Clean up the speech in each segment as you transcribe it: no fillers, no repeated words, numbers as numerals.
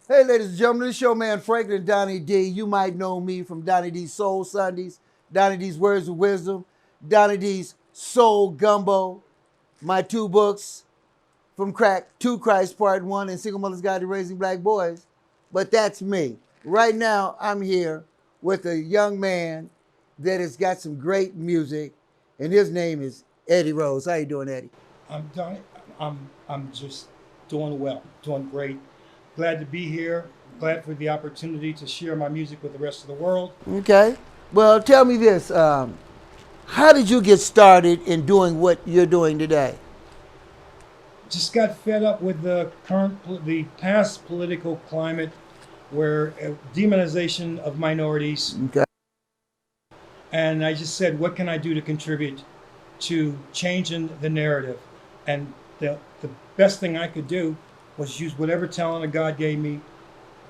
Hey, ladies and gentlemen, this is your man Franklin Donnie D. You might know me from Donnie D's Soul Sundays, Donnie D's Words of Wisdom, Donnie D's Soul Gumbo, my two books, From Crack to Christ Part 1 and Single Mother's Guide to Raising Black Boys. But that's me. Right now, I'm here with a young man that has got some great music, and his name is Eddie Rose. How you doing, Eddie? I'm done. I'm just doing well, doing great. Glad to be here. Glad for the opportunity to share my music with the rest of the world. Okay. Well, tell me this. How did you get started in doing what you're doing today? Just got fed up with the past political climate, where demonization of minorities, Okay. and I just said, what can I do to contribute to changing the narrative? And the best thing I could do was use whatever talent that God gave me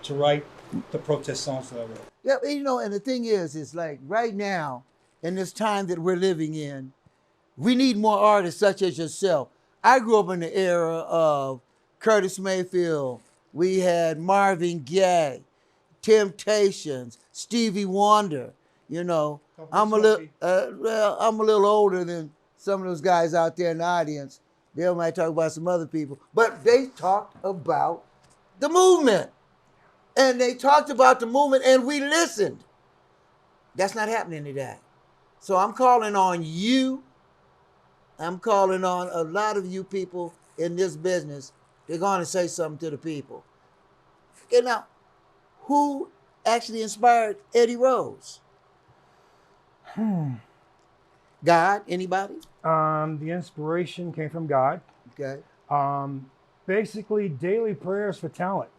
to write the protest songs that I wrote. Yeah, and the thing is like right now, in this time that we're living in, we need more artists such as yourself. I grew up in the era of Curtis Mayfield. We had Marvin Gaye, Temptations, Stevie Wonder. You know, Don't be I'm a little, sloppy. I'm a little older than some of those guys out there in the audience. They might talk about some other people, but they talked about the movement, and they talked about the movement, and we listened. That's not happening today. So I'm calling on you. I'm calling on a lot of you people in this business. They're going to say something to the people. Okay, now, who actually inspired Eddie Rose? God? Anybody? The inspiration came from God. Okay. Basically, daily prayers for talent.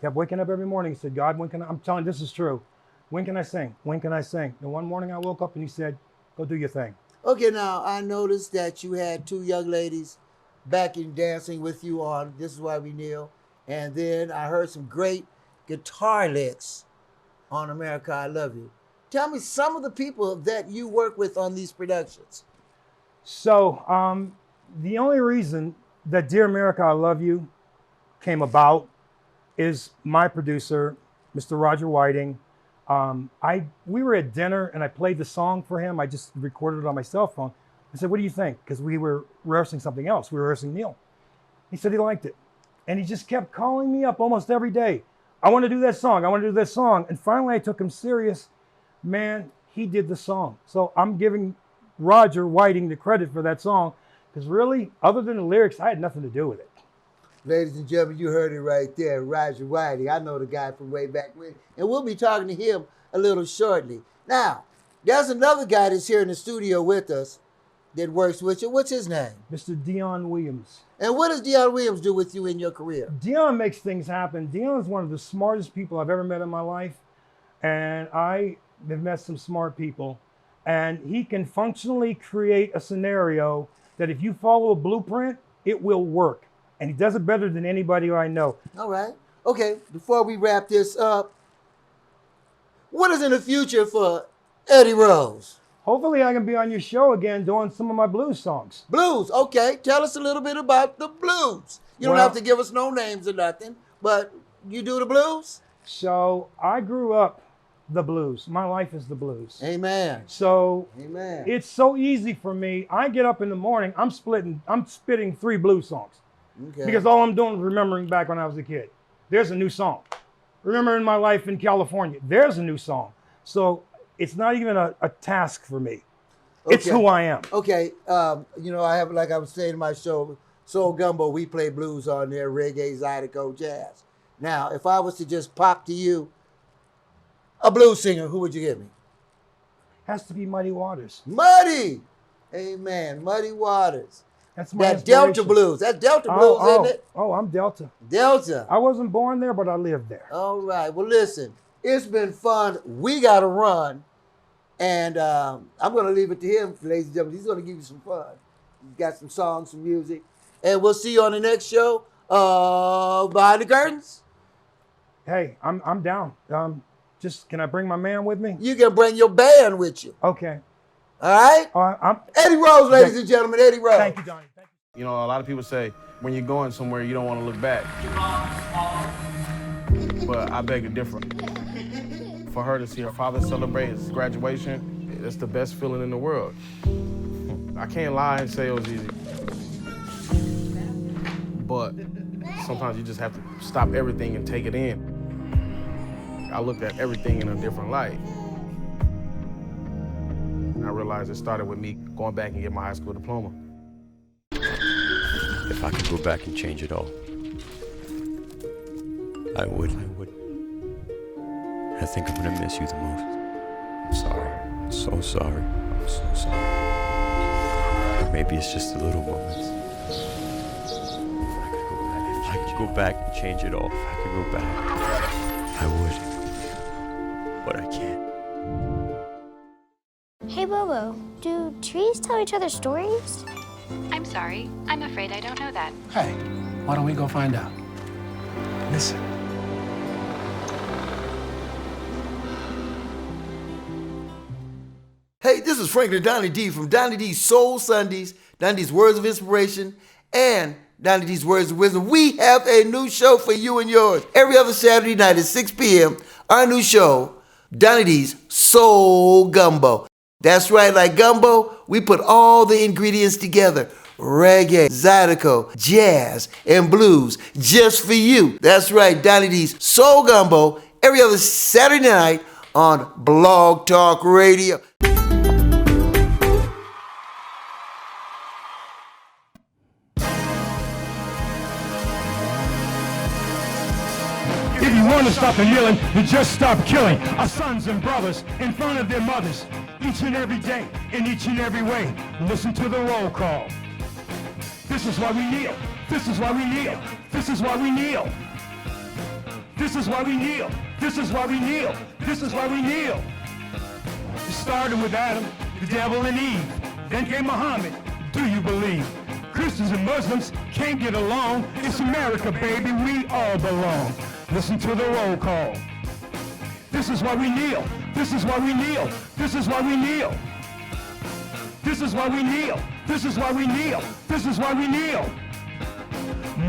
Kept waking up every morning and said, God, when can I? I'm telling you, this is true. When can I sing? When can I sing? And one morning I woke up and he said, go do your thing. Okay, now I noticed that you had two young ladies backing dancing with you on This Is Why We Kneel. And then I heard some great guitar licks on America I Love You. Tell me some of the people that you work with on these productions. So the only reason that Dear America, I Love You came about is my producer, Mr. Roger Whiting. We were at dinner and I played the song for him. I just recorded it on my cell phone. I said, what do you think? Because we were rehearsing something else. We were rehearsing Neil. He said he liked it. And he just kept calling me up almost every day. I want to do that song. I want to do that song. And finally I took him serious. Man, he did the song. So I'm giving Roger Whiting the credit for that song. Because really, other than the lyrics, I had nothing to do with it. Ladies and gentlemen, you heard it right there, Roger Whiting. I know the guy from way back when. And we'll be talking to him a little shortly. Now, there's another guy that's here in the studio with us that works with you. What's his name? Mr. Dion Williams. And what does Dion Williams do with you in your career? Dion makes things happen. Dion is one of the smartest people I've ever met in my life. And I have met some smart people. And he can functionally create a scenario that if you follow a blueprint, it will work. And he does it better than anybody I know. All right. Okay, before we wrap this up, what is in the future for Eddie Rose? Hopefully I can be on your show again doing some of my blues songs. Blues. Okay, tell us a little bit about the blues. You don't Well- have to give us no names or nothing, but you do the blues? So I grew up the blues. My life is the blues. Amen. So Amen. it's so easy for me. I get up in the morning, I'm spitting 3 blues songs. Okay. Because all I'm doing is remembering back when I was a kid. There's a new song. Remembering my life in California. There's a new song. So it's not even a task for me. It's Okay. who I am. Okay, I have, like I was saying in my show, Soul Gumbo, we play blues on there, reggae, zydeco, jazz. Now, if I was to just pop to you a blues singer, who would you give me? Has to be Muddy Waters. Muddy! Amen, Muddy Waters. That's my That Delta inspiration. blues. That's Delta blues, isn't it? Oh, I'm Delta. Delta. I wasn't born there, but I lived there. All right. Well, listen, it's been fun. We got to run. And I'm going to leave it to him, ladies and gentlemen. He's going to give you some fun. He's got some songs, some music. And we'll see you on the next show. Behind the Curtains. Hey, I'm down. Just can I bring my man with me? You can bring your band with you. Okay. All right? I'm. Eddie Rose, ladies and gentlemen. Eddie Rose. Thank you, Donnie. Thank you. You know, a lot of people say when you're going somewhere, you don't want to look back. But I beg to differ. For her to see her father celebrate his graduation, it's the best feeling in the world. I can't lie and say it was easy. But sometimes you just have to stop everything and take it in. I looked at everything in a different light. And I realized it started with me going back and getting my high school diploma. If I could go back and change it all, I would. I think I'm gonna miss you the most. I'm sorry. I'm so sorry. I'm so sorry. Maybe it's just the little moments. If I could go back and change it all, if I could go back, I would. But I can't. Hey, Bobo, do trees tell each other stories? I'm sorry. I'm afraid I don't know that. Hey, why don't we go find out? Listen. Hey, this is Franklin Donnie D from Donnie D's Soul Sundays, Donnie D's Words of Inspiration, and Donnie D's Words of Wisdom. We have a new show for you and yours. Every other Saturday night at 6 p.m., our new show, Donnie D's Soul Gumbo. That's right, like gumbo, we put all the ingredients together. Reggae, zydeco, jazz, and blues, just for you. That's right, Donnie D's Soul Gumbo, every other Saturday night on Blog Talk Radio. If you want to stop the kneeling, then just stop killing our sons and brothers in front of their mothers, each and every day, in each and every way. Listen to the roll call. This is why we kneel. This is why we kneel. This is why we kneel. This is why we kneel. This is why we kneel. This is why we kneel. It started with Adam, the devil, and Eve. Then came Muhammad. Do you believe? Christians and Muslims can't get along. It's America, baby. We all belong. Listen to the roll call. This is why we kneel. This is why we kneel. This is why we kneel. This is why we kneel. This is why we kneel. This is why we kneel.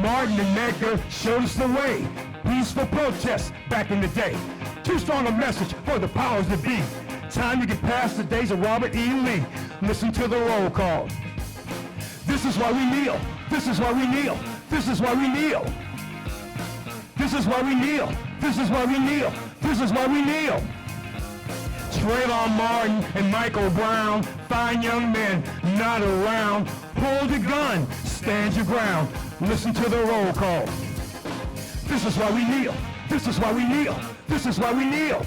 Martin and Edgar showed us the way. Peaceful protests back in the day. Too strong a message for the powers that be. Time to get past the days of Robert E. Lee. Listen to the roll call. This is why we kneel. This is why we kneel. This is why we kneel. This is why we kneel. This is why we kneel. This is why we kneel. Trayvon Martin and Michael Brown, fine young men, not around. Hold your gun, stand your ground. Listen to the roll call. This is why we kneel. This is why we kneel. This is why we kneel.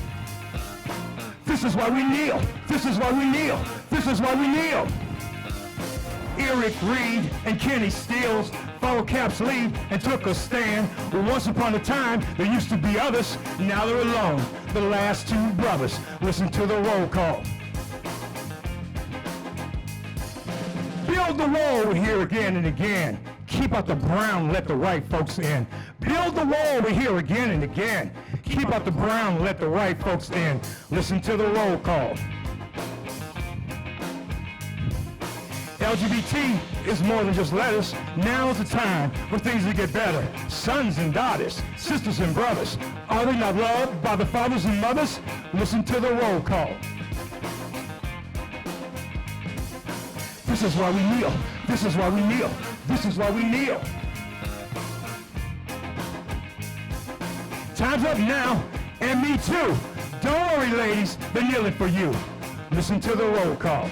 This is why we kneel. This is why we kneel. This is why we kneel. Eric Reed and Kenny Stills followed Cap's lead and took a stand. Once upon a time, there used to be others. Now they're alone, the last two brothers. Listen to the roll call. Build the wall, we hear again and again. Keep out the brown, let the white folks in. Build the wall, we hear again and again. Keep out the brown, let the white folks in. Listen to the roll call. LGBT is more than just letters. Now is the time for things to get better. Sons and daughters, sisters and brothers. Are they not loved by the fathers and mothers? Listen to the roll call. This is why we kneel. This is why we kneel. This is why we kneel. Time's up now, and me too. Don't worry, ladies, they're kneeling for you. Listen to the roll call.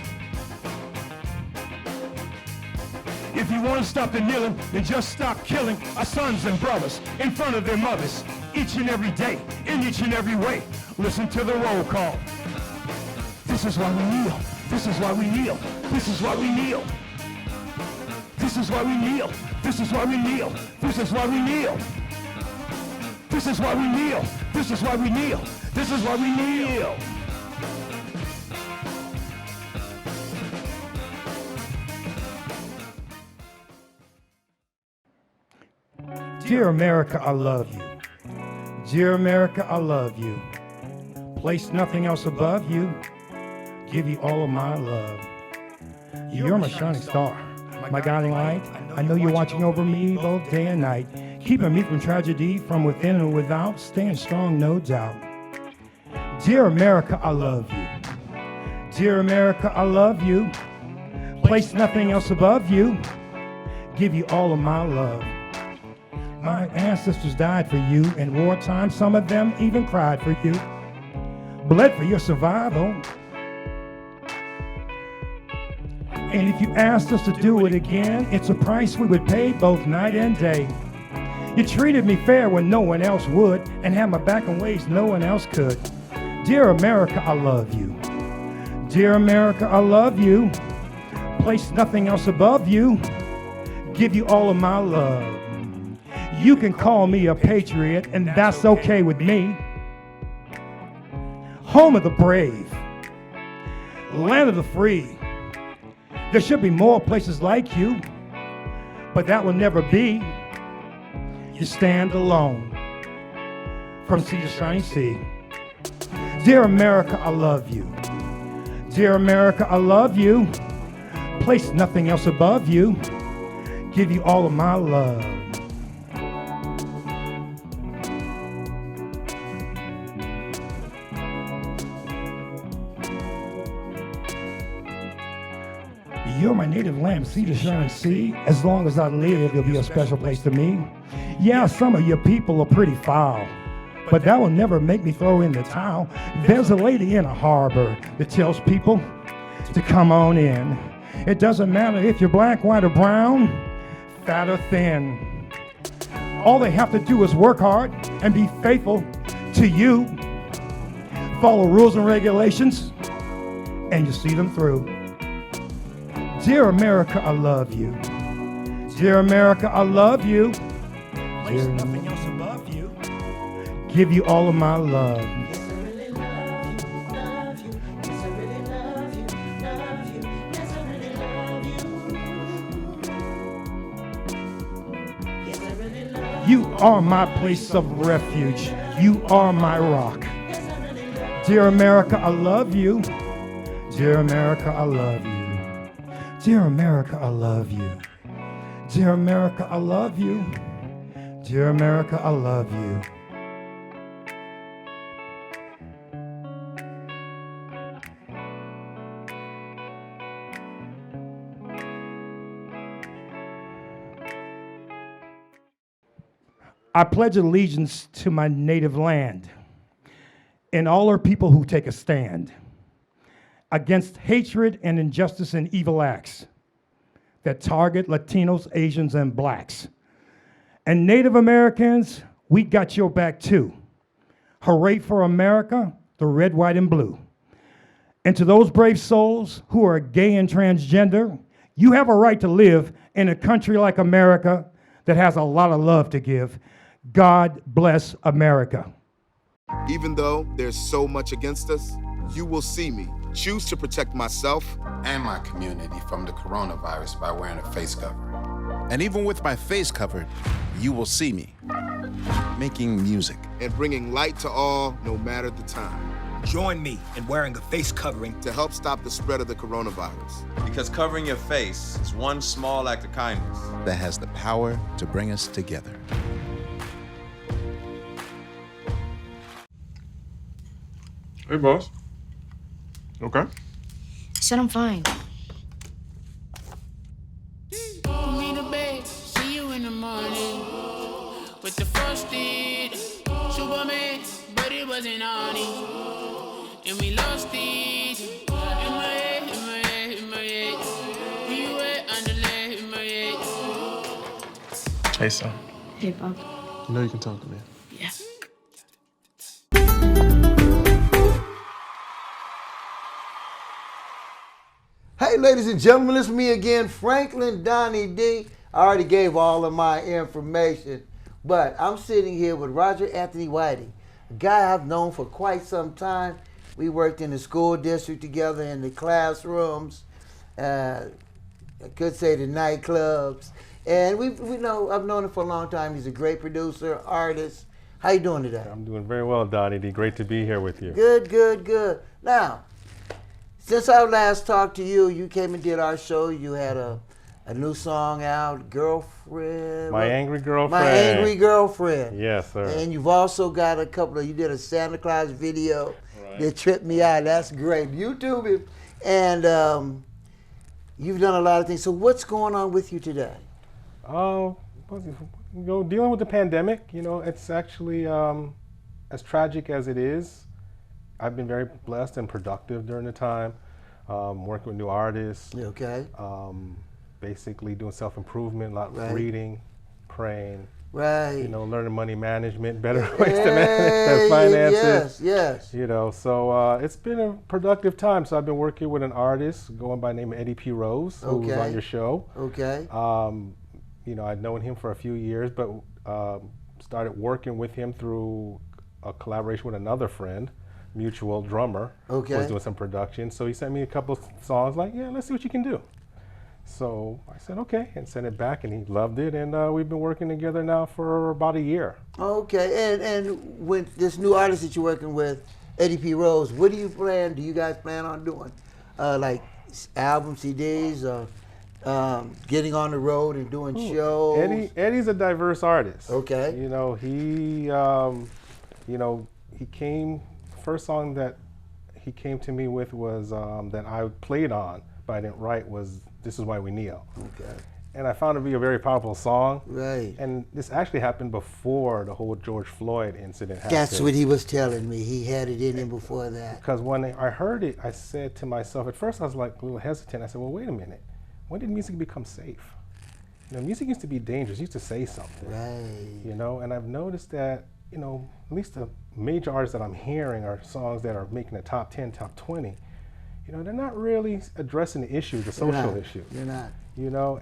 If you want to stop the kneeling, then just stop killing our sons and brothers in front of their mothers, each and every day, in each and every way. Listen to the roll call. This is why we kneel. This is why we kneel. This is why we kneel. This is why we kneel. This is why we kneel. This is why we kneel. This is why we kneel. This is why we kneel. This is why we kneel. Dear America, I love you. Dear America, I love you. Place nothing else above you. Give you all of my love. You're my shining star, my guiding light. I know you're watching over me both day and night. keeping me from tragedy, from within and without, staying strong, no doubt. Dear America, I love you. Dear America, I love you. Place nothing else above you. Give you all of my love. My ancestors died for you in wartime. Some of them even cried for you. Bled for your survival. And if you asked us to do it again, it's a price we would pay both night and day. You treated me fair when no one else would, and had my back in ways no one else could. Dear America, I love you. Dear America, I love you. Place nothing else above you. Give you all of my love. You can call me a patriot, and that's okay with me. Home of the brave, land of the free. There should be more places like you, but that will never be. You stand alone from sea to shining sea. Dear America, I love you. Dear America, I love you. Place nothing else above you. Give you all of my love. You're my native land, sea to shining sea. As long as I live, you'll be a special place to me. Yeah, some of your people are pretty foul, but that will never make me throw in the towel. There's a lady in a harbor that tells people to come on in. It doesn't matter if you're black, white, or brown, fat or thin. All they have to do is work hard and be faithful to you. Follow rules and regulations, and you see them through. Dear America, I love you. Dear America, I love you. Place nothing else above you. Give you all of my love. Yes, I really love you, love you. Yes, I really love you, love you. Yes, I really love you. Yes, I really love you. You are my place of refuge. You are my rock. Yes, I really love Dear America, I love you. Dear America, I love you. Dear America, I love you. Dear America, I love you. Dear America, I love you. I pledge allegiance to my native land and all our people who take a stand against hatred and injustice and evil acts that target Latinos, Asians, and blacks. And Native Americans, we got your back too. Hooray for America, the red, white, and blue. And to those brave souls who are gay and transgender, you have a right to live in a country like America that has a lot of love to give. God bless America. Even though there's so much against us, you will see me choose to protect myself and my community from the coronavirus by wearing a face cover. And even with my face covered, you will see me making music and bringing light to all, no matter the time. Join me in wearing a face covering to help stop the spread of the coronavirus. Because covering your face is one small act of kindness that has the power to bring us together. Hey, boss. Okay. Said I'm fine. Put me to bed, see you in the morning. With the first date, Superman, but it wasn't on it. And we lost it. In my head, in my head, in my head. Where you at, underlay, in my head. Hey, son. Hey, Bob. You know you can talk to me. Yeah. Hey, ladies and gentlemen, it's me again, Franklin Donnie D. I already gave all of my information, but I'm sitting here with Roger Anthony Whiting, a guy I've known for quite some time. We worked in the school district together in the classrooms, I could say the nightclubs, and we know I've known him for a long time. He's a great producer, artist. How you doing today? I'm doing very well, Donnie D. Great to be here with you. Good, good, good. Now, since I last talked to you, you came and did our show. You had a a new song out, Girlfriend. My Angry Girlfriend. My Angry Girlfriend. Yes, sir. And you've also got a couple of, you did a Santa Claus video that tripped me out. That's great. YouTube it. And you've done a lot of things. So what's going on with you today? Dealing with the pandemic, it's actually as tragic as it is. I've been very blessed and productive during the time, working with new artists. Okay. Basically doing self-improvement, a lot of reading, praying. Right. Learning money management, better ways to manage their finances. Yes. So it's been a productive time. So I've been working with an artist going by the name of Eddie P. Rose, who was on your show. Okay. I'd known him for a few years, but started working with him through a collaboration with another friend, mutual drummer, who was doing some production. So he sent me a couple of songs, like, yeah, let's see what you can do. So I said, okay, and sent it back, and he loved it, and we've been working together now for about a year. Okay, and with this new artist that you're working with, Eddie P. Rose, what do you guys plan on doing? Like album CDs, or getting on the road and doing shows? Eddie's a diverse artist. Okay. He came, first song that he came to me with was, that I played on, but I didn't write, was This Is Why We Kneel. Okay. And I found it to be a very powerful song. Right. And this actually happened before the whole George Floyd incident happened. That's what he was telling me. He had it in him before that. Because when I heard it, I said to myself, at first I was like a little hesitant. I said, well, wait a minute. When did music become safe? Music used to be dangerous. It used to say something. Right. And I've noticed that, at least the major artists that I'm hearing are songs that are making the top 10, top 20. They're not really addressing the issue, the social issue. They're not.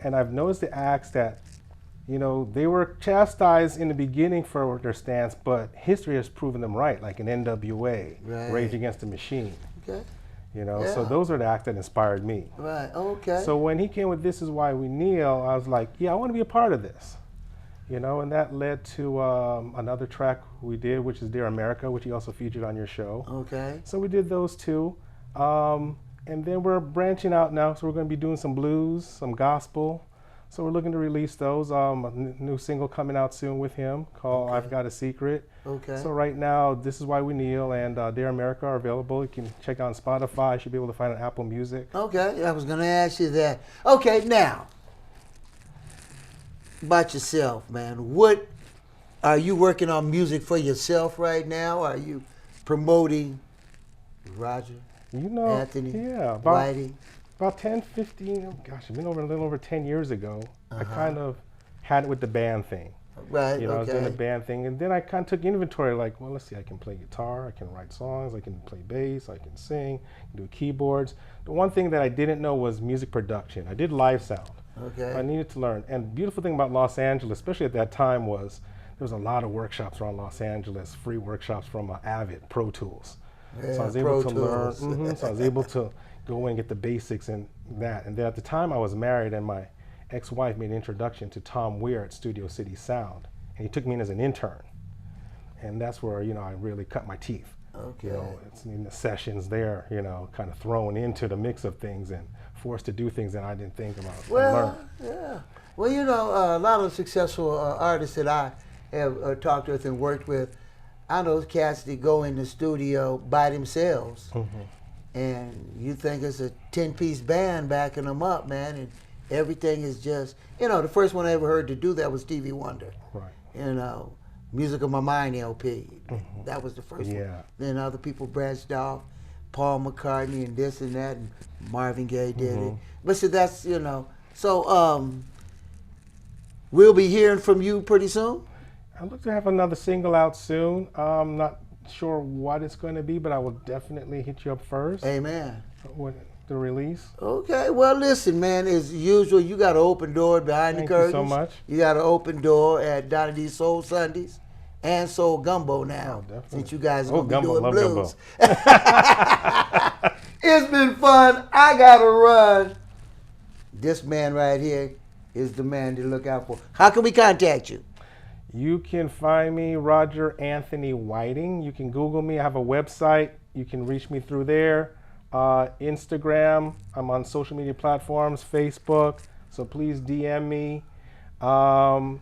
And I've noticed the acts that, they were chastised in the beginning for their stance, but history has proven them right, like in NWA, Rage Against the Machine. Okay. So those are the acts that inspired me. Right, okay. So when he came with This Is Why We Kneel, I was like, yeah, I want to be a part of this. And that led to another track we did, which is Dear America, which he also featured on your show. Okay. So we did those two. And then we're branching out now, so we're going to be doing some blues, some gospel. So we're looking to release those. A new single coming out soon with him called I've Got a Secret. Okay. So right now, This Is Why We Kneel and Dear America are available. You can check out on Spotify. You should be able to find it on Apple Music. Okay, I was going to ask you that. Okay, now, about yourself, man. What, are you working on music for yourself right now? Are you promoting Roger? Anthony, Whitey. About 10, 15, it's been a little over 10 years ago, I kind of had it with the band thing. Right, I was doing the band thing, and then I kind of took inventory, like, well, let's see, I can play guitar, I can write songs, I can play bass, I can sing, do keyboards. The one thing that I didn't know was music production. I did live sound. Okay. I needed to learn. And the beautiful thing about Los Angeles, especially at that time, was there was a lot of workshops around Los Angeles, free workshops from Avid, Pro Tools. So I was able to learn. So I was able to go in and get the basics in that. And then at the time I was married, and my ex-wife made an introduction to Tom Weir at Studio City Sound, and he took me in as an intern. And that's where I really cut my teeth. Okay. It's in the sessions there, kind of thrown into the mix of things and forced to do things that I didn't think about. Well, yeah. Well, a lot of successful artists that I have talked with and worked with, I know cats that go in the studio by themselves, and you think it's a 10-piece band backing them up, man, and everything is just, the first one I ever heard to do that was Stevie Wonder. Right. Music of My Mind LP. That was the first one. Then other people branched off, Paul McCartney and this and that, and Marvin Gaye did it. But so that's, so we'll be hearing from you pretty soon? I look to have another single out soon. I'm not sure what it's going to be, but I will definitely hit you up first. Amen. With the release. Okay, well, listen, man, as usual, you got an open door behind the curtains. Thank you so much. You got an open door at Donnie D's Soul Sundays and Soul Gumbo now, since you guys are going to be doing blues. It's been fun. I got to run. This man right here is the man to look out for. How can we contact you? You can find me, Roger Anthony Whiting. You can Google me. I have a website. You can reach me through there. Instagram. I'm on social media platforms, Facebook, So please DM me. I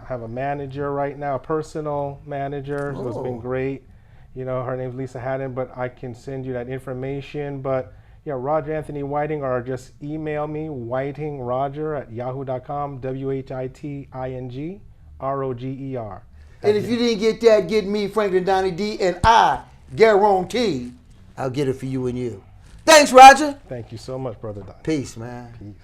have a manager right now, a personal manager, so it's been great. You know, her name's Lisa Haddon, but I can send you that information. But yeah, Roger Anthony Whiting, or just email me, whitingroger@yahoo.com, WHITINGROGER. And if you didn't get that, get me, Franklin Donnie D, and I guarantee I'll get it for you and you. Thanks, Roger. Thank you so much, Brother Donnie. Peace, man. Peace.